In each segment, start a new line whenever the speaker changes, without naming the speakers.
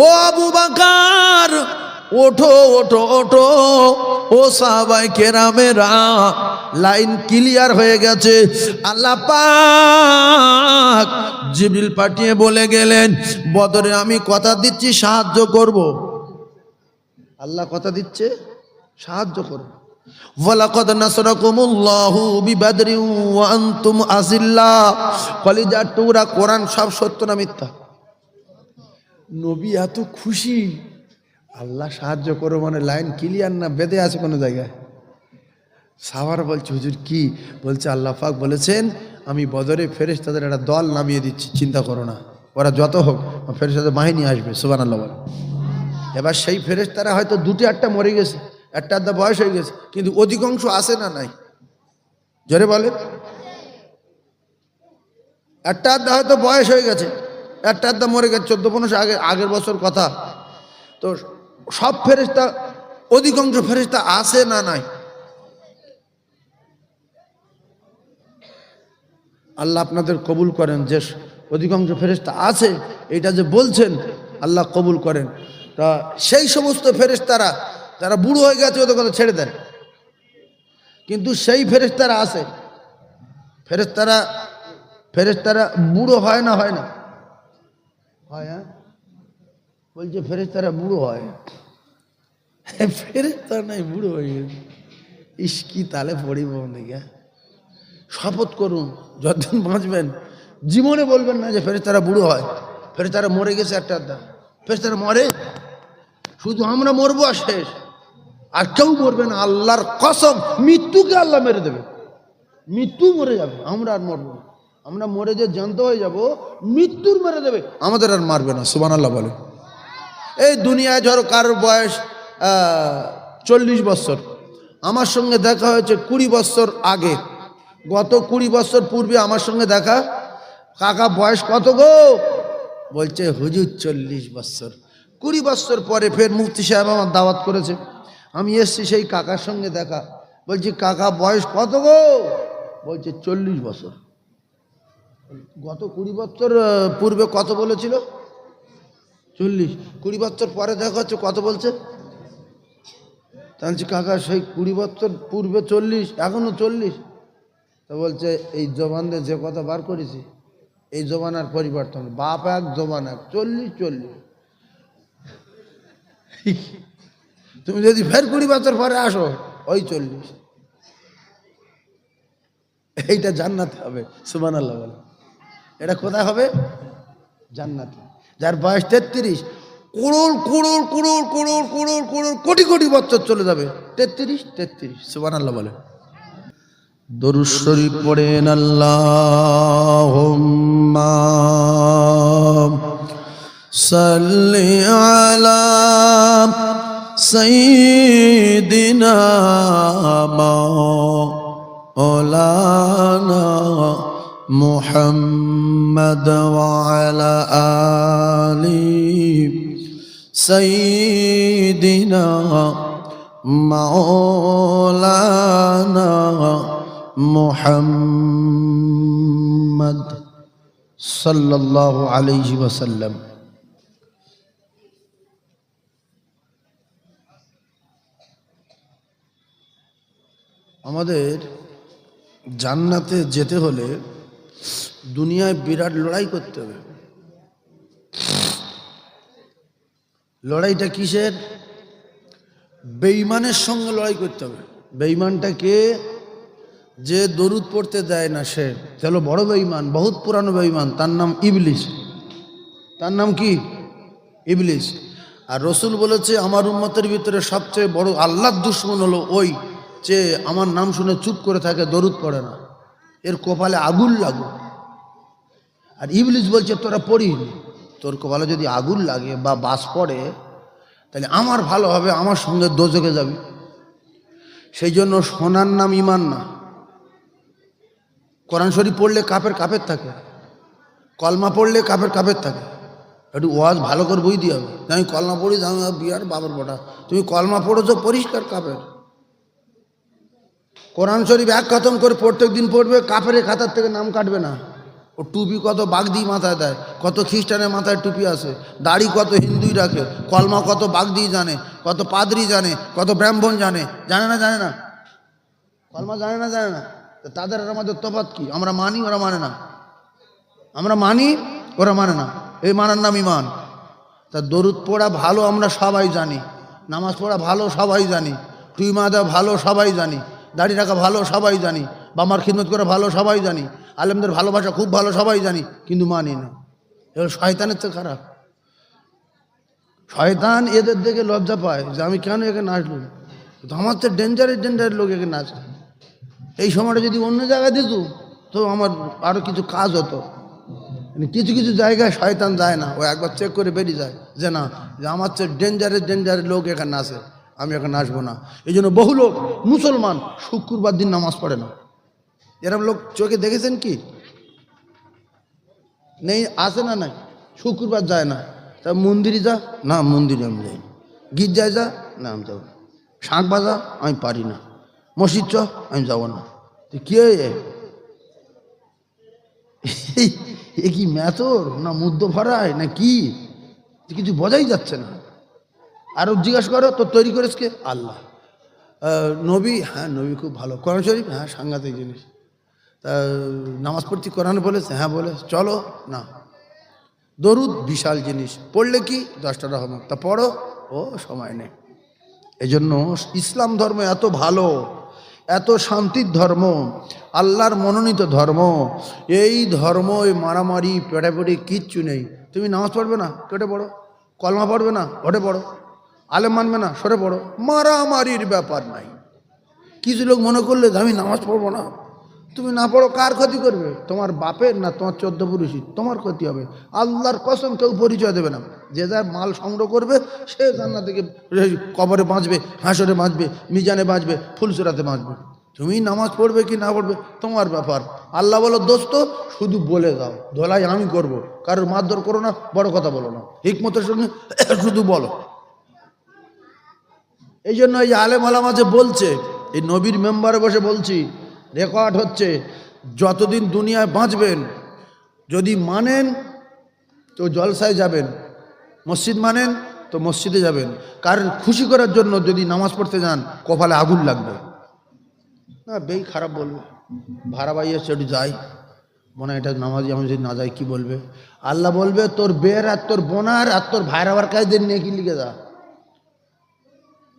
ও আবু বকর ওঠো ওঠো ওঠো, ও সাহাবায়ে কেরামেরা, লাইন ক্লিয়ার হয়ে গেছে। আল্লাহ পাক জিবরিল পাঠিয়ে বলে গেলেন, বদরে আমি কথা দিচ্ছি সাহায্য করব। আল্লাহ কথা দিচ্ছে সাহায্য করব। ওয়ালাকাদ নাসরাকুমুল্লাহু বিবাদরিন ওয়া আনতুম আযিল্লা। কলিজার টুকরা, কোরআন সব সত্য না মিথ্যা? নবী এত খুশি, আল্লাহ সাহায্য করো মানে লাইন ক্লিয়ার না, বেঁধে আছে কোনো জায়গায়। সাহাবারা বলছে, হুজুর কি বলছে? আল্লাহ পাক বলেছেন আমি বদরে ফেরেশতাদের একটা দল নামিয়ে দিচ্ছি, চিন্তা করো না, ওরা যত হোক ফেরেশতাদের বাহিনী আসবে। সুবহানাল্লাহ বলে। এবার সেই ফেরেশতারা হয়তো দুটি একটা মরে গেছে, একটা আধা বয়স হয়ে গেছে, কিন্তু অধিকাংশ আসে না নাই? জোরে বলে। একটা আধা হয়তো বয়স হয়ে গেছে, একটা আধা মরে গেছে, 14-15 আগের বছর কথা। তো সব ফেরেশতা, অধিকাংশ ফেরেশতা আসে না নাই? আল্লাহ আপনাদের কবুল করেন, যে অধিকাংশ ফেরেশতা আছে এটা যে বলছেন, আল্লাহ কবুল করেন। তা সেই সমস্ত ফেরেশতারা যারা বুড়ো হয়ে গেছে ওদের কথা ছেড়ে দেন, কিন্তু সেই ফেরেশতারা আছে। ফেরেশতারা বুড়ো হয় না? হয় না? হয়। হ্যাঁ বলছে ফেরেশতারা বুড়ো হয়। ফেরেশতা নাই, বুড়ো হয়ে গেছে। ইস কি তালে পড়িব নাকি। শপথ করুন যতদিন বাঁচবেন জীবনে বলবেন না যে ফেরেশতারা বুড়ো হয়। ফেরেশতারা মরে গেছে একটা আধা, ফেরেশতারা মরে, শুধু আমরা মরবো আর শেষ, আর কেউ মরবে না। আল্লাহর কসম, মৃত্যুকে আল্লাহ মেরে দেবে, মৃত্যু মরে যাবে, আমরা আর মরবো না। আমরা মরে যে জ্যান্ত হয়ে যাব, মৃত্যুর মেরে দেবে, আমাদের আর মারবে না। সুবহানাল্লাহ বলে। এই দুনিয়ায় ধরো কারোর বয়স 40 বছর, আমার সঙ্গে দেখা হয়েছে 20 বছর আগে, গত 20 বছর পূর্বে আমার সঙ্গে দেখা। কাকা বয়স কত গো? বলছে হুজুর 40 বছর। 20 বছর পরে ফের মুফতি সাহেব আমার দাওয়াত করেছে, আমি এসছি সেই কাকার সঙ্গে দেখা। বলছি কাকা বয়স কত গো? বলছে 40 বছর। গত 20 বছর পূর্বে কত বলেছিল? 40। 20 বছর পরে দেখা হচ্ছে, কত বলছে? তাহলে কাকা সেই 20 বছর পূর্বে 40, এখনো 40। তো বলছে এই জবানদের যে কথা বার করেছি, এই জবানার পরিবর্তন, বাপ এক জবান এক, 40। তুমি যদি ফের 20 বছর পরে আসো, ওই 40। এইটা জান্নাতে হবে। সুবহানাল্লাহ বলে। এটা কোথায় হবে? জান্নাতে। যার বয়স 33, কোটি কোটি বছর চলে যাবে। 33। সুবহানাল্লাহ বলে। দরুদ শরীফ পড়েন। আল্লাহুম্মা সাল্লি আলা সাইয়্যিদিনা মাওলানা মুহাম্মদ ওয়া আলা আলি সাইয়্যিদিনা মাওলানা মুহাম্মদ সাল্লাল্লাহু আলাইহি ওয়াসাল্লাম। আমাদের জান্নাতে যেতে হলে দুনিয়ায় বিরাট লড়াই করতে হবে। লড়াইটা কিসের? বেঈমানের সঙ্গে লড়াই করতে হবে। বেঈমানটা কে? যে দরুদ পড়তে দেয় না, সে চলো বড় বেঈমান, বহুত পুরানো বেঈমান, তার নাম ইবলিস। তার নাম কি? ইবলিস। আর রসুল বলেছে আমার উম্মতের ভিতরে সবচেয়ে বড় আল্লাহর দুশমন হলো ওই যে আমার নাম শুনে চুপ করে থাকে, দরুদ পড়ে না, এর কপালে আগুন লাগুক। আর ইবলিস বলছে তোরা পড়িস, তোর কপালে যদি আগুন লাগে বা বাস পড়ে তাহলে আমার ভালো হবে, আমার সঙ্গে দোজখে যাবি। সেই জন্য সোনার নাম ইমান না। কোরআন শরীফ পড়লে কাফের থাকে, কলমা পড়লে কাফের থাকে। একটু ওয়াজ ভালো করে বই দিয়ে হবে। আমি কলমা পড়ি, আমি বিয়ার বাবার বটা, তুমি কলমা পড়েছো পরিষ্কার কাফের। কোরআন শরীফ এক খতম করে প্রত্যেক দিন পড়বে, কাফের খাতার থেকে নাম কাটবে না। ও টুপি কত বাগদি মাথায় দেয়, কত খ্রিস্টানের মাথায় টুপি আছে, দাড়ি কত হিন্দুই রাখে, কলমা কত বাগদি জানে, কত পাদ্রি জানে, কত ব্রাহ্মণ জানে, জানে না জানে না? কলমা জানে না জানে না? তো তাদের আর আমাদের তফাৎ কি? আমরা মানি, ওরা মানে না। আমরা মানি, ওরা মানে না। এই মানার নাম ইমান। তা দরুদ পড়া ভালো আমরা সবাই জানি, নামাজ পড়া ভালো সবাই জানি, টুই মাদা ভালো সবাই জানি, দাড়ি রাখা ভালো সবাই জানি, বামার খিদমত করা ভালো সবাই জানি, আলেমদের ভালোবাসা খুব ভালো সবাই জানি, কিন্তু মানি না। এবার শয়তানের তো খারাপ। শয়তান এদের দেখে লজ্জা পায় যে আমি কেন একে নাচলুম, আমার তো ডেঞ্জারের লোক একে নাচে। এই সময়টা যদি অন্য জায়গায় দিত তো আমার আরও কিছু কাজ হতো। কিছু কিছু জায়গায় শয়তান যায় না, ও একবার চেক করে বেরিয়ে যায় যে না, যে আমার চেয়ে ডেঞ্জারের লোক এখানে নাচে, আমি এখানে নাচবো না। এই জন্য বহু লোক মুসলমান শুক্রবার দিন নামাজ পড়ে না। এরকম লোক চোখে দেখেছেন কি? নেই, আসে না? নাই, শুক্রবার যায় না। তা মন্দিরে যা, না মন্দিরে আমি যাই। গির্জায় যা, না আমি যাবো না। শাঁখ বাজা, আমি পারি না। মসজিদ চ, আমি যাবো না। তো কে এ কি ম্যাথর না মুদ্দ ভরায় না কি? কিছু বোঝাই যাচ্ছে না। আরও জিজ্ঞাসা করো, তোর তৈরি করেছ কে? আল্লাহ। নবী, হ্যাঁ নবী খুব ভালো। কোরআন শরীফ, হ্যাঁ সাংঘাতিক জিনিস। তা নামাজ পড়তে কোরআন বলেছে, হ্যাঁ বলে। চলো না। দরুদ বিশাল জিনিস, পড়লে কি 10টা রহমত, তা পড়ো, ও সময় নেই। এই জন্য ইসলাম ধর্ম এত ভালো, এত শান্তির ধর্ম, আল্লাহর মনোনীত ধর্ম। এই ধর্ম মারামারি পেটাপেটি কিচ্ছু নেই। তুমি নামাজ পড়বে না, কেটে পড়ো। কলমা পড়বে না, ওঠে পড়ো। আলেম মানবে না, সরে পড়ো। মারামারির ব্যাপার নাই। কিছু লোক মনে করলে আমি নামাজ পড়বো না, তুমি না পড়ো কার ক্ষতি করবে? তোমার বাপের না তোমার 14 পুরুষই, তোমার ক্ষতি হবে। আল্লাহর কসম কেউ পরিচয় দেবে না। যে যার মাল সংগ্রহ করবে সে জান্নাত থেকে কবরে বাঁচবে, হাসরে বাঁচবে, মিজানে বাঁচবে, ফুলসুরাতে বাঁচবে। তুমি নামাজ পড়বে কি না পড়বে তোমার ব্যাপার। আল্লাহ বলো দোস্ত শুধু বলে দাও, ধোলাই আমি করব, কারোর মারধর করো না, বড় কথা বলো না, হিকমতের সঙ্গে শুধু বলো। এই জন্য এই আলেম আলামা যে বলছে, এই নবীর মেম্বারে বসে বলছি, রেকর্ড হচ্ছে, যতদিন দুনিয়ায় বাঁচবেন যদি মানেন তো জলসায় যাবেন, মসজিদ মানেন তো মসজিদে যাবেন। কারণ খুশি করার জন্য যদি নামাজ পড়তে যান কপালে আগুন লাগবে না, বেই খারাপ বলবে, ভাড়া বাইয়ে সেটু যাই, মনে হয় এটা নামাজি, আমি যদি না যাই কি বলবে? আল্লাহ বলবে তোর বের আর তোর বোনার আর তোর ভাইরা আবার কাজদের নিয়ে কি লিখে যা,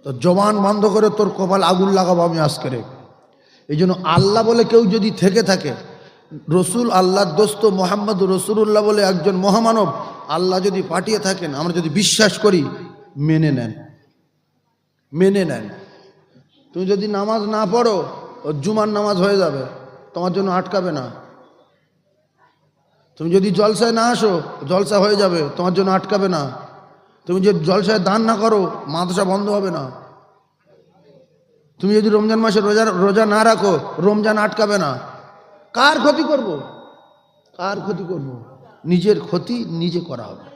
তো জবান বন্ধ করে তোর কপাল আগুন লাগাবো আমি আজকে। এই জন্য আল্লাহ বলে কেউ যদি থেকে থাকে, রসুল আল্লাহর দোস্ত মোহাম্মদ রসুল্লাহ বলে একজন মহামানব আল্লাহ যদি পাঠিয়ে থাকেন, আমরা যদি বিশ্বাস করি, মেনে নেন, মেনে নেন। তুমি যদি নামাজ না পড়ো, ও জুমার নামাজ হয়ে যাবে, তোমার জন্য আটকাবে না। তুমি যদি জলসায় না আসো, জলসা হয়ে যাবে, তোমার জন্য আটকাবে না। তুমি যদি জলসায় দান না করো, মাদ্রাসা বন্ধ হবে না। তুমি যদি রমজান মাসে রোজা না রাখো, রমজান আটকাবে না। কার ক্ষতি করব? কার ক্ষতি করব? নিজের ক্ষতি নিজে করা হবে।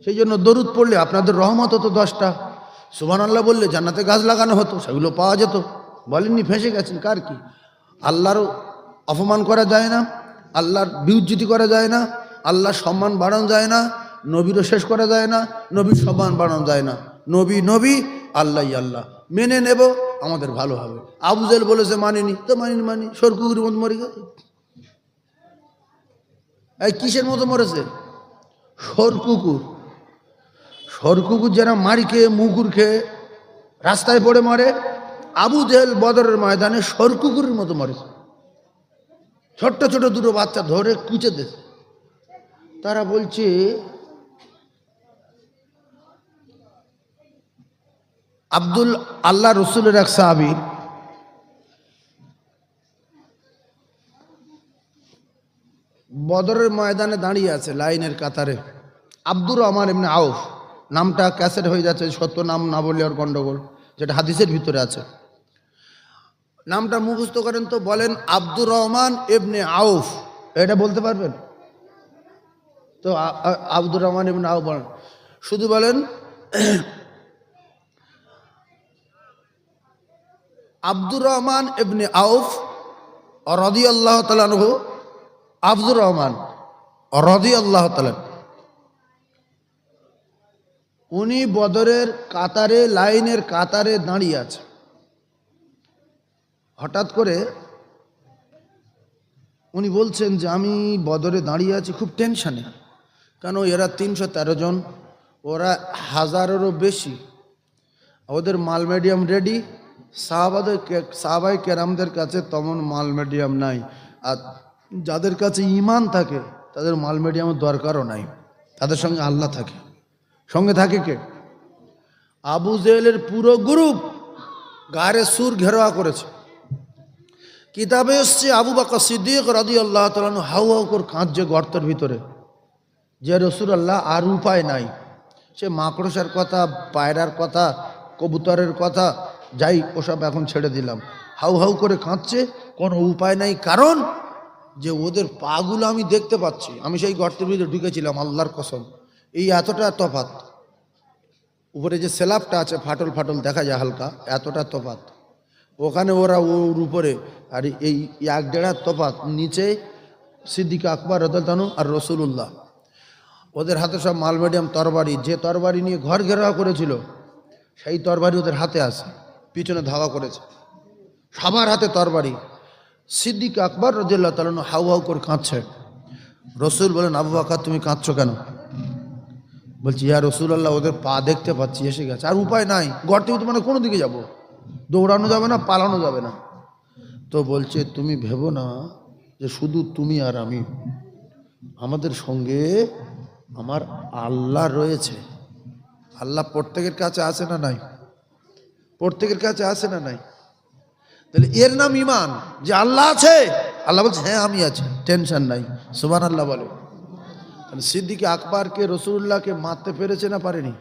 সেই জন্য দরুদ পড়লে আপনাদের রহমত হতো 10টা, সুবহানাল্লাহ বললে জান্নাতে গাছ লাগানো হতো, সেগুলো পাওয়া যেত। বলেননি ফেঁসে গেছেন, কার কি? আল্লাহরও অপমান করা যায় না, আল্লাহর বিউজ্জিতি করা যায় না, আল্লাহর সম্মান বাড়ানো যায় না, নবীরও শেষ করা যায় না, নবীর সম্মান বাড়ানো যায় না। নবী নবী, আল্লাহই আল্লাহ, মেনে নেব, আমাদের ভালো হবে। আবু জেহেল বলেছে মানিনি, তো মানি, সরকুকুরের মতো মরে গেছে। এই কিসের মতো মরেছে? সরকুকুর। সরকুকুর যারা মারি খেয়ে মুগুর খেয়ে রাস্তায় পড়ে মরে, আবু জেহেল বদরের ময়দানে সরকুকুরের মতো মরেছে। ছোট্ট ছোট দুটো বাচ্চা ধরে কুচে দিয়েছে। তারা বলছে আব্দুল আল্লাহ রসুলের এক সাহাবী বদরের ময়দানে দাঁড়িয়ে আছে লাইনের কাতারে, আব্দুর রহমান ইবনে আউফ। নামটা ক্যাসেট হয়ে যাচ্ছে, সত্য নাম না বললে আর গন্ডগোল, যেটা হাদিসের ভিতরে আছে। নামটা মুখস্থ করেন তো, বলেন আব্দুর রহমান ইবনে আউফ, এটা বলতে পারবেন তো? আব্দুর রহমান ইবনে আউফ বলেন, শুধু বলেন আব্দুর রহমান ইবনে আউফ রাদিয়াল্লাহু তাআলা আনহু আব্দুর রহমান রাদিয়াল্লাহু তাআলা, উনি বদরের কাতারে, লাইনের কাতারে দাঁড়িয়ে আছে। হঠাৎ করে উনি বলছেন যে আমি বদরে দাঁড়িয়ে আছি, খুব টেনশানে। কেন, এরা 313 জন, ওরা 1000-এরও বেশি, ওদের মাল মিডিয়াম রেডি। সাহাবাই কেরামদের কাছে তেমন মাল মিডিয়াম নাই, আর যাদের কাছে ঈমান থাকে তাদের মাল মিডিয়ামের দরকারও নাই, তাদের সঙ্গে আল্লাহ থাকে। সঙ্গে থাকে কে? আবু জেহেলের পুরো গ্রুপ গায়ে সুর ঘেরাওয়া করেছে। কিতাবে এসছে আবু বকর সিদ্দিক রাদিয়াল্লাহু তাআলা আনহু হাউ হাউ করে কাঁদছে গর্তের ভিতরে, যে রাসূলুল্লাহ আর উপায় নাই। সে মাকড়সার কথা, পায়রার কথা, কবুতরের কথা, যাই ওসব এখন ছেড়ে দিলাম। হাউ হাউ করে কাঁদছে, কোনো উপায় নাই। কারণ যে ওদের পাগুলো আমি দেখতে পাচ্ছি, আমি সেই গর্তের ভিতরে ঢুকেছিলাম, আল্লাহর কসম, এই এতটা তফাত। উপরে যে স্ল্যাবটা আছে ফাটল ফাটল দেখা যায় হালকা, এতটা তফাত ওখানে, ওরা ওর উপরে, আর এই 1-1.5 তফাত নিচে সিদ্দিক আকবর রাদিয়াল্লাহু আনহু আর রাসূলুল্লাহ। ওদের হাতে সব মাল মিডিয়াম তরবারি, যে তরবারি নিয়ে ঘর ঘেরাও করেছিল সেই তরবারি ওদের হাতে আছে, পিছনে ধাওয়া করেছে, সবার হাতে তরবারি। সিদ্দিক আকবর রাদিয়াল্লাহু তাআলা আনহু হাউ হাউ করে কাঁদছে। রসুল বলেন, আবু বকর তুমি কাঁদছো কেন? বলছি, ইয়া রাসূলুল্লাহ, ওদের পা দেখতে পাচ্ছি, এসে গেছে, আর উপায় নাই, গর্তে ভিতরে মানে কোনো দিকে যাবো, দৌড়ানো যাবে না, পালানো যাবে না। তো বলছে, তুমি ভেবো না যে শুধু তুমি আর আমি, আমাদের সঙ্গে আমার আল্লাহ রয়েছে। আল্লাহ প্রত্যেকের কাছে আছে না নাই? প্রত্যেকের কাছে আছে না নাই? তাহলে এর নাম ঈমান, যে আল্লাহ আছে। আল্লাহ বলছে, হ্যাঁ আমি আছি, টেনশন নাই। সুবহানাল্লাহ বলে। তাহলে সিদ্দিক আকবরকে রাসূলুল্লাহকে মারতে পেরেছে না পারেনি?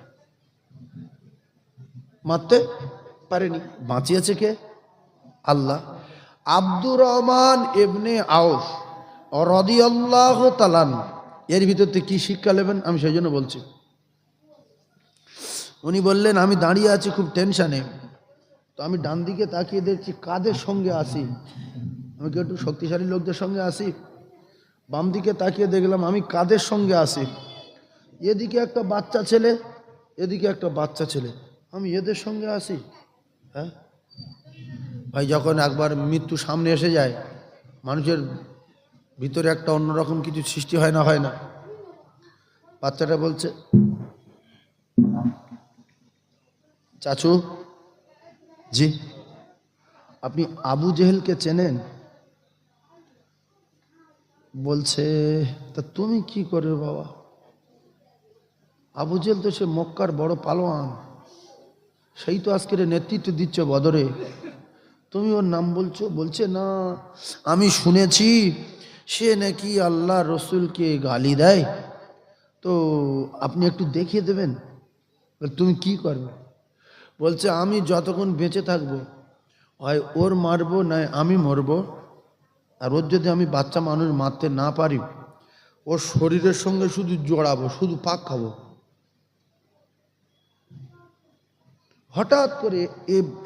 মারতে পারেনি। বাঁচিয়েছে কে? আল্লাহ। আব্দুর রহমান ইবনে আউফ রাদিয়াল্লাহু তাআলা, এর ভিতরতে কি শিক্ষা নেবেন আমি সেই জন্য বলছি। উনি বললেন, আমি দাঁড়িয়ে আছি খুব টেনশানে, তো আমি ডান দিকে তাকিয়ে দেখছি কাদের সঙ্গে আসি, আমি কি একটু শক্তিশালী লোকদের সঙ্গে আসি? বাম দিকে তাকিয়ে দেখলাম আমি কাদের সঙ্গে আসি, এদিকে একটা বাচ্চা ছেলে, এদিকে একটা বাচ্চা ছেলে, আমি এদের সঙ্গে আসি। হ্যাঁ ভাই, যখন একবার মৃত্যু সামনে এসে যায়, মানুষের ভিতরে একটা অন্যরকম কিছু সৃষ্টি হয় না? হয় না? বাচ্চাটা বলছে, চাচু জি, আপনি আবু জেহেলকে চেনেন? বলছে, তা তুমি কি করবে বাবা? আবু জেহেল তো সে মক্কার বড় পালোয়ান, সেই তো আজকের নেতৃত্ব দিচ্ছে বদরে, তুমি ওর নাম বলছো? বলছে, না, আমি শুনেছি সে নাকি আল্লাহ রসুলকে গালি দেয়, তো আপনি একটু দেখিয়ে দেবেন। তুমি কি করবে? বলছে, আমি যতক্ষণ বেঁচে থাকবো হয় ওর মারবো, নয় আমি মরবো, আর ওর যদি আমি বাচ্চা মানুষ মারতে না পারি, ওর শরীরের সঙ্গে শুধু জড়াবো, শুধু পাক খাবো। হঠাৎ করে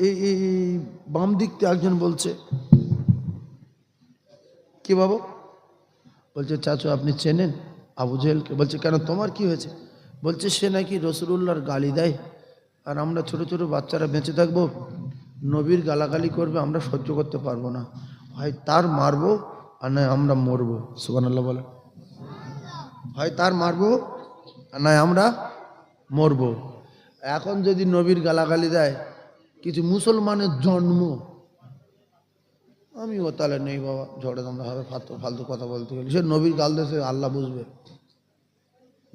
এই বাম দিকতে একজন বলছে, কি বাবা? বলছে, চাচু আপনি চেনেন আবু জেহেলকে? বলছে, কেন, তোমার কি হয়েছে? বলছে, সে নাকি রাসূলুল্লাহর গালি দেয়, আর আমরা ছোট ছোট বাচ্চারা বেঁচে থাকবো, নবীর গালাগালি করবে, আমরা সহ্য করতে পারবো না, হয় তার মারবো আর নয় আমরা মরবো। সুবহানাল্লাহ বলে। হয় তার মারবো আর নয় আমরা মরবো। এখন যদি নবীর গালাগালি দেয়, কিছু মুসলমানের জন্ম, আমি ও তাহলে নেই বাবা, ঝগড়া দামড়া হবে, ফালতু কথা বলতে গেলে। সে নবীর গাল দেশে আল্লাহ বুঝবে,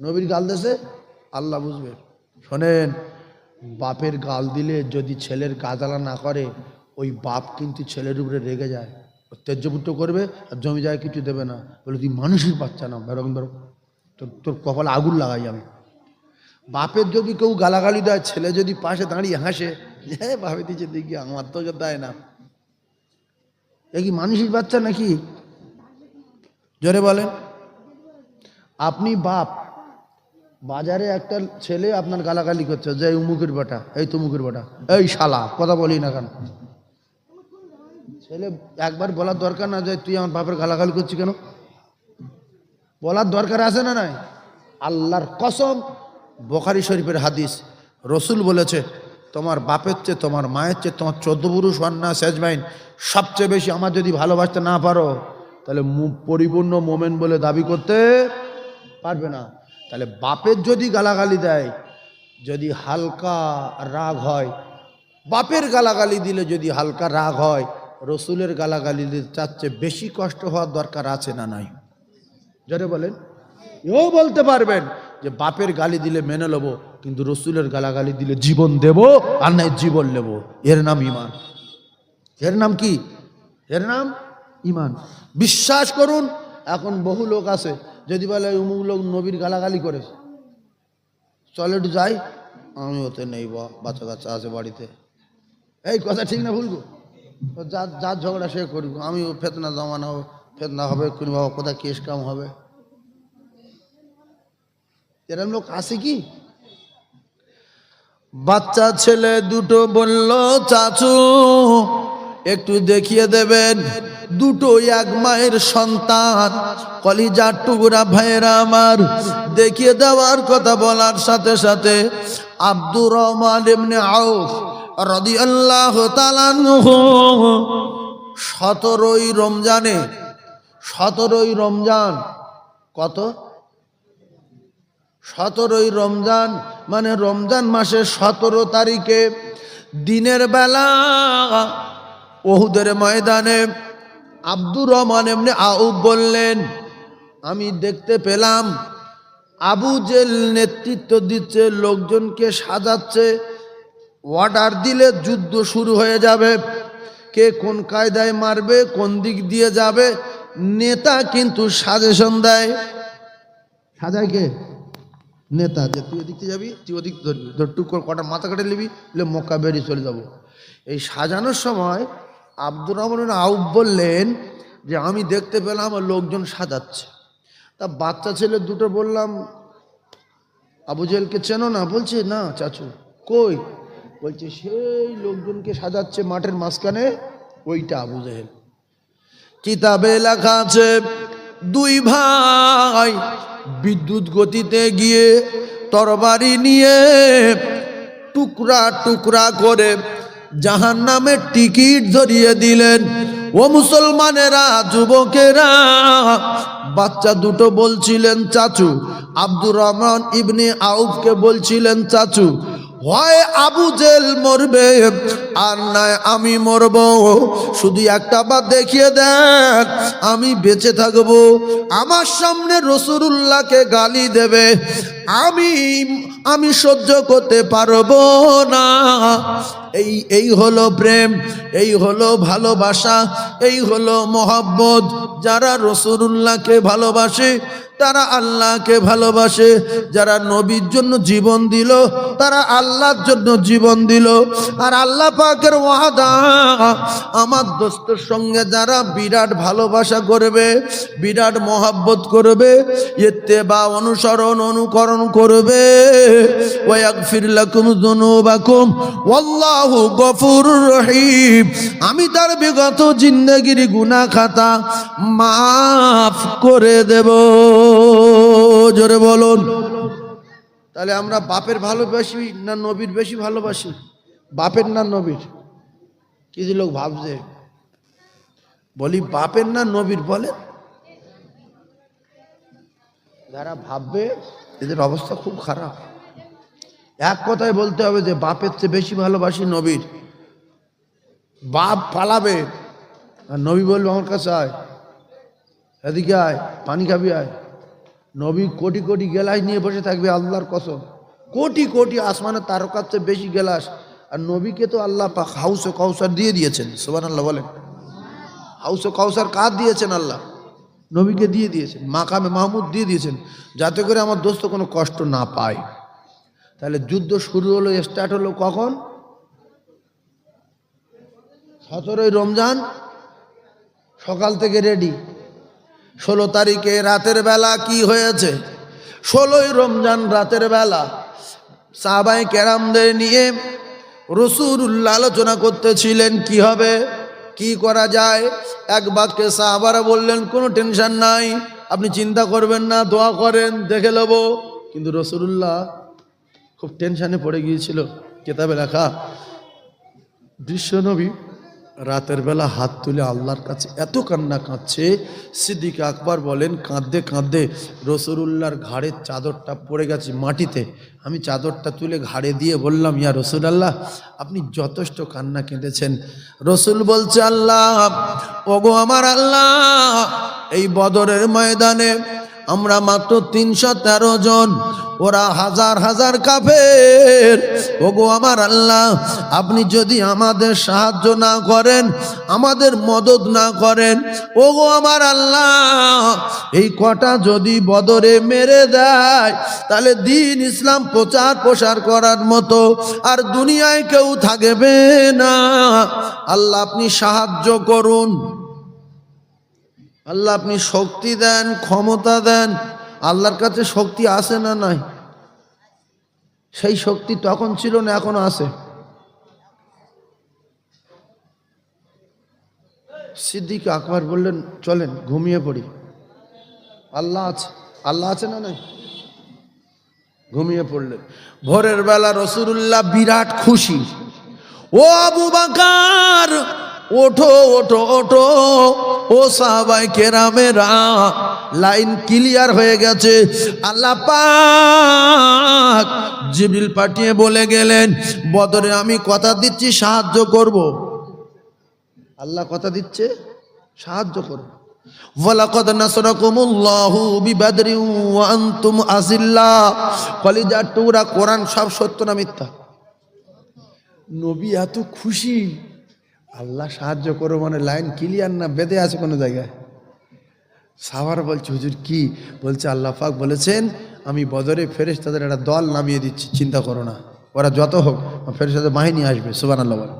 নবীর গাল দেশে আল্লাহ বুঝবে। শোনেন, বাপের গাল দিলে যদি ছেলের গাজালা না করে, ওই বাপ কিন্তু ছেলের উপরে রেগে যায়, তেজ্যপুত্র করবে, আর জমি যায় কিছু দেবে না, বলে তুই মানুষের বাচ্চা না, এরকম ধরো, তোর কপালে আগুন লাগাই আমি। বাপের যদি কেউ গালাগালি দেয়, ছেলে যদি পাশে দাঁড়িয়ে হাসে, হ্যাঁ ভাবে দিচ্ছে, দেখি আমার তো দেয় না, এ কি মানুষের বাচ্চা নাকি? জোরে বলেন। আপনি বাপ, বাজারে একটা ছেলে আপনার গালাগালি করছে, যে উমুকের বেটা, এই তুমুকের বেটা, এই শালা, কথা বলি না কেন? ছেলে একবার বলার দরকার না যে তুই আমার বাপের গালাগালি করছিস কেন? বলার দরকার আছে না নাই? আল্লাহর কসম, বুখারী শরীফের হাদিস, রসুল বলেছে তোমার বাপের চেয়ে, তোমার মায়ের চেয়ে, তোমার 14 পুরুষ ওয়ান্না সেজমাইন সবচেয়ে বেশি আমার যদি ভালোবাসতে না পারো, তাহলে পরিপূর্ণ মোমেন বলে দাবি করতে পারবে না। তাহলে বাপের যদি গালাগালি দেয়, যদি হালকা রাগ হয়, বাপের গালাগালি দিলে যদি হালকা রাগ হয়, রসুলের গালাগালি দিলে তার চেয়ে বেশি কষ্ট হওয়ার দরকার আছে না নাই? জোরে বলেন। এও বলতে পারবেন যে বাপের গালি দিলে মেনে নেবো, কিন্তু রসুলের গালাগালি দিলে জীবন দেব আর নাই জীবন নেব। এর নাম ইমান। এর নাম কি? এর নাম ইমান। বিশ্বাস করুন, এখন বহু লোক আছে, যদি বলে অমুক লোক নবীর গালাগালি করে, চলে একটু যাই, আমি ওতে নেই, বাচ্চা কাচ্চা আছে বাড়িতে। এই কথা ঠিক না ভুল গো? যার ঝগড়া সে করব, আমি ফেতনা জমানো, ফেতনা হবে, কোন বাবা কোথায় কেস কাম হবে। এরকম লোক আছে কি? বাচ্চা ছেলে দুটো বলল, চাচু একটু দেখিয়ে দেবেন, দুটো এক মায়ের সন্তান, কলিজার টুকরা ভাইয়েরা আমার। দেখিয়ে দেওয়ার কথা বলার সাথে সাথে আব্দুর রহমান ইবনে আউফ রাদিয়াল্লাহু তাআলা আনহু 17ই রমজানে, 17ই রমজান, কত? 17ই রমজান মানে রমজান মাসের 17 তারিখে দিনের বেলা উহুদের ময়দানে আব্দুর রহমান ইবনে আউফ বললেন, আমি দেখতে পেলাম আবু জেল নেতৃত্ব দিচ্ছে, লোকজনকে সাজাচ্ছে, অর্ডার দিলে যুদ্ধ শুরু হয়ে যাবে, কে কোন কায়দায় মারবে, কোন দিক দিয়ে যাবে, নেতা কিন্তু সাজেশন দেয়। সাজায় কে? নেতা। যে তুই ওদিক দিয়ে যাবি, তুই ওদিক ধরবি, টুক করে কটা মাথা কেটে নিবি, মক্কা বেরিয়ে চলে যাবো। এই সাজানোর সময় আব্দুর রহমান আউফ বললেন যে আমি দেখতে পেলাম লোকজন সাজাচ্ছে। তা বাচ্চা ছেলে দুটো বললাম, আবু জেলকে চেনো না? বলছে না চাচু। কই? বলছে সেই লোকজনকে সাজাচ্ছে মাঠের মাঝখানে, ওইটা আবু জেহেল। কিতাবে লেখা আছে, দুই ভাই বিদ্যুৎ গতিতে গিয়ে তরবারি নিয়ে টুকরা টুকরা করে জাহান্নামের টিকিট ধরিয়ে দিলেন। ও মুসলমানেরা, যুবকেরা, বাচ্চা দুটো বলছিলেন চাচু, আব্দুর রহমান ইবনে আউফকে বলছিলেন চাচু, হয় আবু জেল মরবে আর নয় আমি মরব, শুধু একটা বার দেখিয়ে দেন আমি বেঁচে থাকবো। আমার সামনে রাসূলুল্লাহকে গালি দেবে, আমি সহ্য করতে পারবো না। এই হলো প্রেম, এই হলো ভালোবাসা, এই হলো মহব্বত। যারা রাসূলুল্লাহকে ভালোবাসে তারা আল্লাহকে ভালোবাসে, যারা নবীর জন্য জীবন দিল তারা আল্লাহর জন্য জীবন দিল। আর আল্লাহ পাকের ওয়াদা, আমার দোস্তের সঙ্গে যারা বিরাট ভালোবাসা করবে, বিরাট মহব্বত করবে, ইত্তেবা অনুসরণ অনুকরণ করবে, ওয়াগফির লাকুম যুনুবাকুম ওয়াল্লাহু গফুরুর রহিম, আমি তার বিগত জিন্দেগির গুনাহ খাতা মাফ করে দেব। জোরে বলুন। তাহলে আমরা বাপের ভালোবাসি না নবীর বেশি ভালোবাসি? বাপের না নবীর? কিছু লোক ভাবছে, বলি বাপের না নবীর? বলে যারা ভাববে এদের অবস্থা খুব খারাপ। এক কথায় বলতে হবে যে বাপের চেয়ে বেশি ভালোবাসি নবীর। বাপ পালাবে আর নবী বলবে আমার কাছে আয়, এদিকে আয়, পানি খাবি আয়। নবী কোটি কোটি গেলাস নিয়ে বসে থাকবে, আল্লাহর কসম, কোটি কোটি আসমানের তারকার চেয়ে বেশি গেলাস। আর নবীকে তো আল্লাহ পাক হাউসে কাউসার দিয়ে দিয়েছেন। সুবহানাল্লাহ বলেন। হাউসে কাউসার কার দিয়েছেন? আল্লাহ নবীকে দিয়ে দিয়েছেন, মাকামে মাহমুদ দিয়ে দিয়েছেন, যাতে করে আমার দোস্ত কোনো কষ্ট না পায়। তাহলে যুদ্ধ শুরু হলো, স্টার্ট হলো কখন? 17ই রমজান সকাল থেকে রেডি। 16 তারিখে রাতের বেলা কি হয়েছে? 16ই রমজান রাতের বেলা সাহাবায়ে কেরামদের নিয়ে রাসূলুল্লাহ আলোচনা করতেছিলেন কি হবে, কি করা যায়। এক বাক্যে সাহাবারা বললেন কোনো টেনশন নাই, আপনি চিন্তা করবেন না, দোয়া করেন, দেখে নেব। কিন্তু রাসূলুল্লাহ খুব টেনশনে পড়ে গিয়েছিল। কিতাবে লেখা, বিশ্বনবী রাতের বেলা হাত তুলে আল্লাহর কাছে এত কান্না কাঁদছে। সিদ্দিক আকবর বলেন, কাঁদতে কাঁদতে রাসূলুল্লাহর ঘাড়ের চাদরটা পড়ে গেছে মাটিতে। আমি চাদরটা তুলে ঘাড়ে দিয়ে বললাম, ইয়া রাসূলুল্লাহ, আপনি যথেষ্ট কান্না কেঁদেছেন। রাসূল বলছে, আল্লাহ, ওগো আমার আল্লাহ, এই বদরের ময়দানে আমরা মাত্র 313 জন, ওরা হাজার হাজার কাফের। ওগো আমার আল্লাহ, আপনি যদি আমাদের সাহায্য না করেন, আমাদের মদদ না করেন, ওগো আমার আল্লাহ, এই কটা যদি বদরে মেরে দেয়, তাহলে দ্বীন ইসলাম প্রচার প্রসার করার মতো আর দুনিয়ায় কেউ থাকবে না। আল্লাহ আপনি সাহায্য করুন। আল্লাহ আপনি শক্তি দেন, ক্ষমতা দেন। আল্লাহর কাছে শক্তি আছে না নাই? সেই শক্তি তখন ছিল না, এখনো আছে। সিদ্দিক আকবর বললেন, চলেন ঘুমিয়ে পড়ি, আল্লাহ আছে। আল্লাহ আছে না নাই? ঘুমিয়ে পড়লেন। ভোরের বেলা রাসূলুল্লাহ বিরাট খুশি। ও আবু বকর, ওঠো ওঠো ওঠো, ও সাহাবায়ে কেরামেরা, লাইন ক্লিয়ার হয়ে গেছে। আল্লাহ পাক জিবরিল পাঠিয়ে বলে গেলেন, বদরে আমি কথা দিচ্ছি সাহায্য করব। আল্লাহ কথা দিচ্ছে সাহায্য করব। ওয়ালাকাদ নাসরাকুমুল্লাহু বিবাদরি ওয়া আনতুম আযিল্লা। কলিজার টুকরা, কোরআন সব সত্য না মিথ্যা? নবী এত খুশি, আল্লাহ সাহায্য করো মানে লাইন ক্লিয়ার না, বেঁধে আছে কোনো জায়গায়। সাহাবারা বলছে, হুজুর কি বলছে? আল্লাহ পাক বলেছেন, আমি বদরে ফেরেশতাদের একটা দল নামিয়ে দিচ্ছি, চিন্তা করো না, ওরা যত হোক ফেরেশতাদের বাহিনী আসবে। সুবহানাল্লাহ বলে।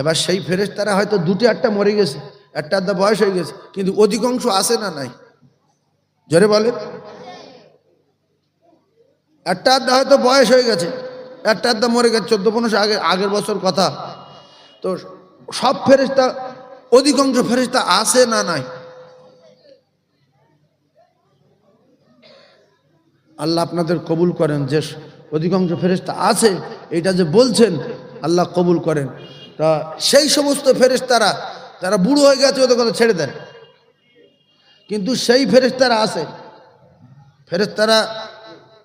এবার সেই ফেরেশতারা হয়তো 2-8টা মরে গেছে, একটা আধা বয়স হয়ে গেছে, কিন্তু অধিকাংশ আসে না নাই? জোরে বলে। একটা আধা হয়তো বয়স হয়ে গেছে, একটা আধা মরে গেছে, 14-15 আগের বছর কথা। তো সব ফেরেশতা, অধিকাংশ ফেরেশতা আসে না নাই? আল্লাহ আপনাদের কবুল করেন, যে অধিকাংশ ফেরেশতা আছে এটা যে বলছেন, আল্লাহ কবুল করেন। তা সেই সমস্ত ফেরেশতারা যারা বুড়ো হয়ে গেছে ওদের কথা ছেড়ে দেন, কিন্তু সেই ফেরেশতারা আছে।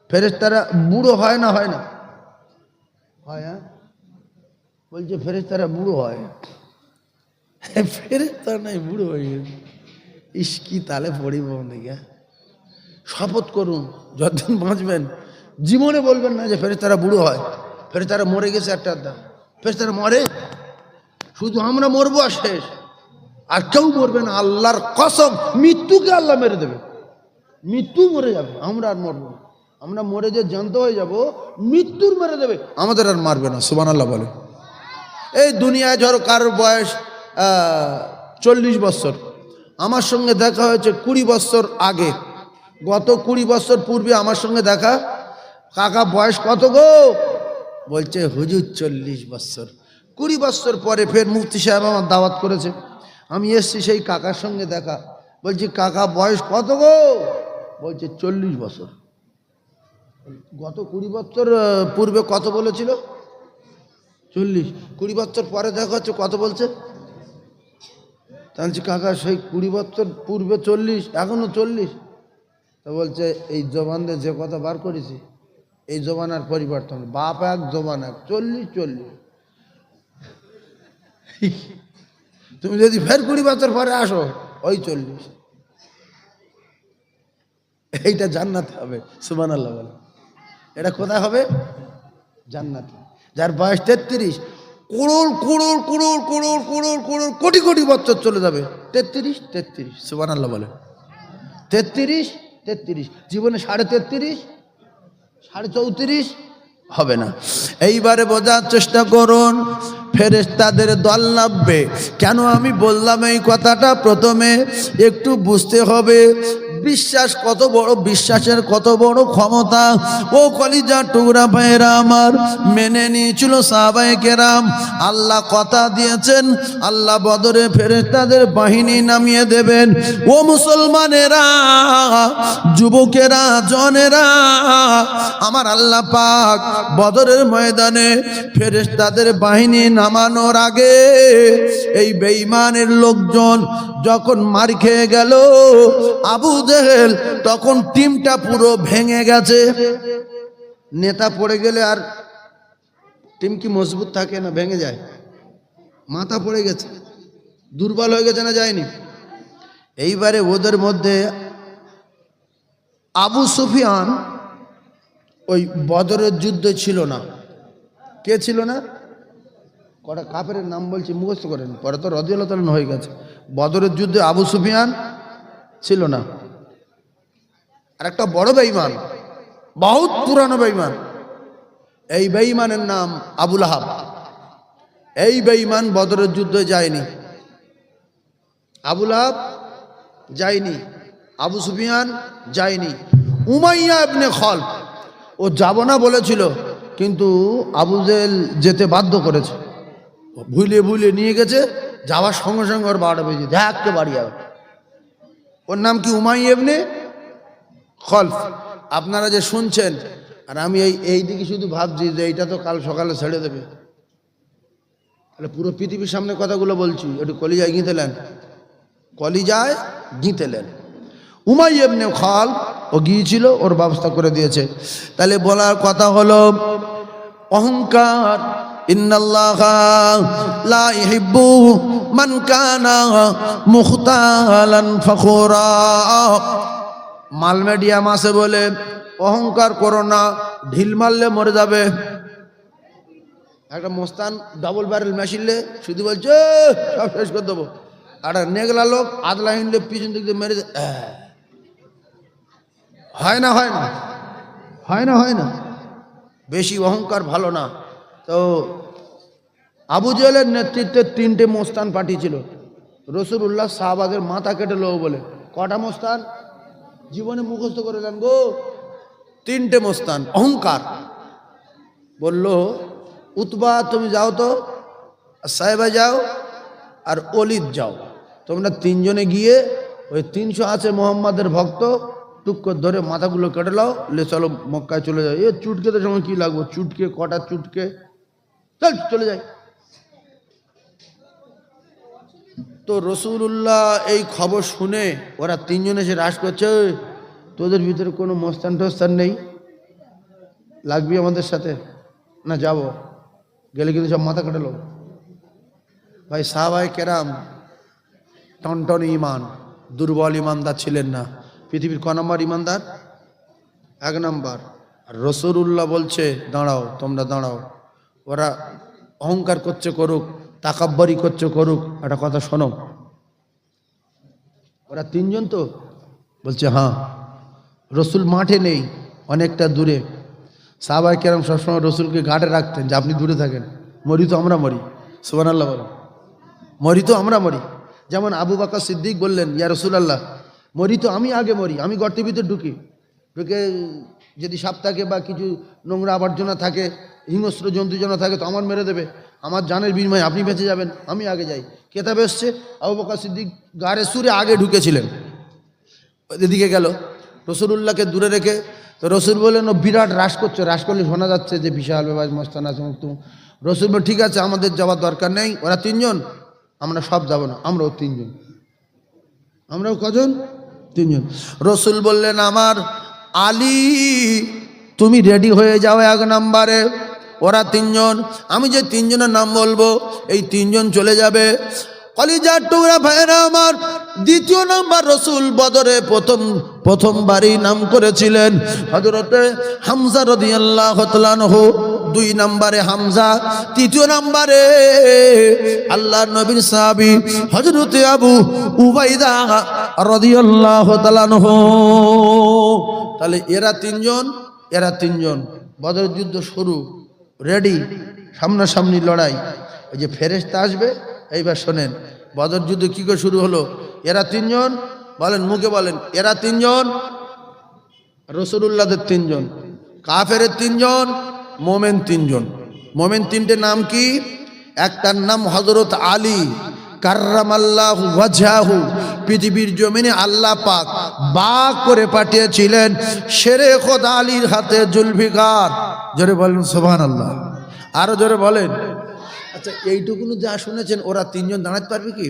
ফেরেশতারা বুড়ো হয় না? হয় না? হয়। হ্যাঁ বলছে ফেরেশতারা বুড়ো হয়। ফেরেশতারা নাই, বুড়ো হয়ে গেছে। ইস কি তালে পড়িব দিকে। শপথ করুন, যতদিন বাঁচবেন জীবনে বলবেন না যে ফেরেশতারা বুড়ো হয়। ফেরেশতারা মরে গেছে একটা আধা, ফেরেশতারা মরে, শুধু আমরা মরবো আর শেষ, আর কেউ মরবে না। আল্লাহর কসম, মৃত্যুকে আল্লাহ মেরে দেবে, মৃত্যু মরে যাবে, আমরা আর মরবো না। আমরা মরে যে জ্যান্ত হয়ে যাব, মৃত্যুর মেরে দেবে, আমাদের আর মারবে না। সুবহানাল্লাহ বলে। এই দুনিয়ায় ধরো কারোর বয়স 40 বছর, আমার সঙ্গে দেখা হয়েছে 20 বছর আগে, গত 20 বছর পূর্বে আমার সঙ্গে দেখা। কাকা বয়স কত গো? বলছে হুজুর 40 বছর। 20 বছর পরে ফের মুফতি সাহেব আমার দাওয়াত করেছে, আমি এসছি সেই কাকার সঙ্গে দেখা। বলছি কাকা বয়স কত গো? বলছে 40 বছর। গত 20 বছর পূর্বে কত বলেছিল? 40। 20 বছর পরে দেখা হচ্ছে, কত বলছে? বলছি কাকা সেই 20 বছর পূর্বে 40, এখনো 40। তো বলছে এই জবানদের যে কথা বার করেছি, এই জবানার পরিবর্তন, বাপ এক জবান এক, 40। তুমি যদি ফের 20 বছর পরে আসো, ওই 40। এইটা জান্নাতে হবে। সুবহানাল্লাহ বলে। এটা কোথায় হবে? জান্নাতে। যার বয়স 33, করোড় করোড় করোড় করোড় করোড় করোড় কোটি কোটি বছর চলে যাবে। 33। সুবহানাল্লাহ বলে। 33। জীবনে 33.5, 34.5 হবে না। এইবারে বোঝার চেষ্টা করুন, ফেরেশতাদের দল নামবে। কেন আমি বললাম এই কথাটা? প্রথমে একটু বুঝতে হবে, বিশ্বাস কত বড়, বিশ্বাসের কত বড় ক্ষমতা। ও কলিজার টুকরা ভাইরা আমার, মেনে নিয়েছিল সাহাবায়ে কেরাম। আল্লাহ কথা দিয়েছেন, আল্লাহ বদরে ফেরেশতাদের বাহিনী নামিয়ে দেবেন। ও মুসলমানেরা, যুবকেরা, জনেরা, আমার আল্লাহ পাক বদরের ময়দানে ফেরেশতাদের বাহিনী নামানোর আগে এই বেঈমানের লোকজন যখন মার খেয়ে গেল, আবু জেহেল, তখন টিমটা পুরো ভেঙে গেছে। নেতা পড়ে গেলে আর টিম কি মজবুত থাকে না, ভেঙে যায়? মাথা পড়ে গেছে, দুর্বল হয়ে গেছে না, যায়নি? এইবারে ওদের মধ্যে আবু সুফিয়ান ওই বদরের যুদ্ধ ছিল না। কে ছিল না? কটা কাফেরের নাম বলছি, মুখস্থ করেন, পরে তো রাদিয়াল্লাহু তাআলা হয়ে গেছে। বদরের যুদ্ধে আবু সুফিয়ান ছিল না। আর একটা বড় বেঈমান, বহুত পুরানো বেঈমান, এই বেঈমানের নাম আবু লাহাব। এই বেঈমান বদরের যুদ্ধে যায়নি। আবু লাহাব যায়নি, আবু সুফিয়ান যায়নি। উমাইয়া ইবনে খালদ ও যাব না বলেছিল, কিন্তু আবু জেহেল যেতে বাধ্য করেছে। ভুলে ভুলে নিয়ে গেছে, যাওয়ার সঙ্গে সঙ্গে ওর 12টা বেজে ধাক্কে বাড়ি যাবে। ওর নাম কি? উমাইয়া ইবনে খালদ। আপনারা যে শুনছেন, আর আমি এই দিকে শুধু ভাবছি যে এইটা তো কাল সকালে ছেড়ে দেবে, তাহলে পুরো পৃথিবীর সামনে কথাগুলো বলছি, একটু কলিজায় গিঁথেলেন, কলিজায় গিঁথেলেন। উমাইয়া ইবনে খালদ ও গিয়েছিল, ওর ব্যবস্থা করে দিয়েছে। তাহলে বলার কথা হলো, অহংকার, ইন্নাল্লাহা লা ইহিব্বু মান কানা মুখতালান ফখুরা। মাল মিডিয়াম আছে বলে অহংকার করো না, ঢিল মারলে মরে যাবে। একটা মোস্তান ডবল ব্যারেল মেশিনলে শুধু বলছে সব শেষ করে দেবো, আর নেগলা লোক আদলা হিনলে পিছন দিক দিয়ে মেরে হয় না, হয় না, হয় না, হয় না। বেশি অহংকার ভালো না। তো আবু জেহেলের নেতৃত্বে 3টে মোস্তান পাঠিয়েছিল। রাসূলুল্লাহ সাহাবাদের মাথা কেটে লো বলে। কটা মোস্তান? জীবনে মুখস্থ করে দেন গো, 3টে মোস্তান। অহংকার। বলল, উতবা তুমি যাও তো, সাহেবা যাও, আর অলিদ যাও, তোমরা 3 জনে গিয়ে ওই 300 আছে মোহাম্মদের ভক্ত, টুক করে ধরে মাথাগুলো কেটে লাও, লে চলো মক্কায় চলে যাও। এ চুটকেতে সময় কি লাগবো, চুটকে, কটা চুটকে, চল চলে যায়। তো রাসূলুল্লাহ এই খবর শুনে ওরা 3 জনে এসে রাশ করছে, তোদের ভিতরে কোনো মোস্তান টোস্তান নেই, লাগবি আমাদের সাথে? না, যাব, গেলে কিন্তু সব মাথা কাটালো। ভাই সাহাবায়ে কেরাম টনটন ইমান, দুর্বল ইমানদার ছিলেন না। পৃথিবীর ক নম্বর ইমানদার? 1 নম্বর। আর রাসূলুল্লাহ বলছে দাঁড়াও, তোমরা দাঁড়াও। ওরা অহংকার করছে করুক, তাকাব্বরি করছে করুক, একটা কথা শোনো। ওরা 3 জন তো বলছে হ্যাঁ। রসুল মাঠে নেই, অনেকটা দূরে। সাহাবায়ে কেরাম সবসময় রসুলকে ঘাটে রাখতেন যে আপনি দূরে থাকেন, মরি তো আমরা মরি। সুবহানাল্লাহ বলেন, মরি তো আমরা মরি। যেমন আবু বকর সিদ্দিক বললেন, ইয়া রাসূলুল্লাহ, মরি তো আমি আগে মরি, আমি গর্তের ভিতরে ঢুকে যদি সাপ থাকে বা কিছু নোংরা আবর্জনা থাকে, হিংস্র জন্তু যেন থাকে, তো আমার মেরে দেবে, আমার জানের বিনিময়ে আপনি বেঁচে যাবেন, আমি আগে যাই। কেতাবে এসছে আবু বকর সিদ্দিক গারে সুরে আগে ঢুকেছিলেন। এদিকে গেল, রাসূলুল্লাহকে দূরে রেখে। তো রসুল বললেন, ও বিরাট রাশ করছে, রাশ করলে শোনা যাচ্ছে যে বিশাল ব্যাপার মস্তান আছে। রসুল বলে, ঠিক আছে, আমাদের যাওয়ার দরকার নেই, ওরা 3 জন, আমরা সব যাব না, আমরাও 3 জন। আমরাও কজন? 3 জন। রসুল বললেন, আমার আলী, তুমি রেডি হয়ে যাও 1 নম্বরে। ওরা 3 জন, আমি যে 3 জনের নাম বলবো, এই 3 জন চলে যাবে। কলিজার টুকরা ভাইরা আমার, 2য় নাম্বার রসুল বদরে প্রথমবারই নাম করেছিলেন হযরতে হামজা রাদিয়াল্লাহু তাআলা আনহু। 2 নম্বরে হামজা, 3য় নম্বরে আল্লাহর নবীর সাহাবী হযরতে আবু উবাইদা রাদিয়াল্লাহু তাআলা আনহু। তাহলে এরা 3 জন, এরা 3 জন। বদরের যুদ্ধ শুরু, রেডি, সামনাসামনি লড়াই। ওই যে ফেরেশতা আসবে। এইবার শোনেন, বদর যুদ্ধ কি করে শুরু হলো। এরা 3 জন, বলেন, মুখে বলেন। এরা তিনজন, রাসূলুল্লাহদের তিনজন, কাফেরের তিনজন, মোমেন তিনজন। মোমেন তিনটে নাম কি? একটার নাম হযরত আলী কাররামাল্লাহু ওয়াজহাহু, পৃথিবীর জমিনে আল্লাহ পাক বাগ করে পাঠিয়েছিলেন শেরে খোদা আলীর হাতে জুলফিকার। জোরে বলেন সুবহানাল্লাহ, আরো জোরে বলেন। আচ্ছা, এইটুকুন যা শুনেছেন, ওরা তিনজন দাঁড়াতে পারবে কি?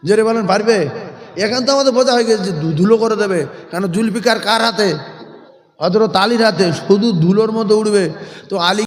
জোরে বলেন, পারবে? এখান তো আমাদের বোঝা হয়ে গেছে যে ধুলো করে দেবে। কেন? জুলফিকার কার হাতে? হযরত আলীর হাতে। শুধু ধুলোর মধ্যে উড়বে। তো আলী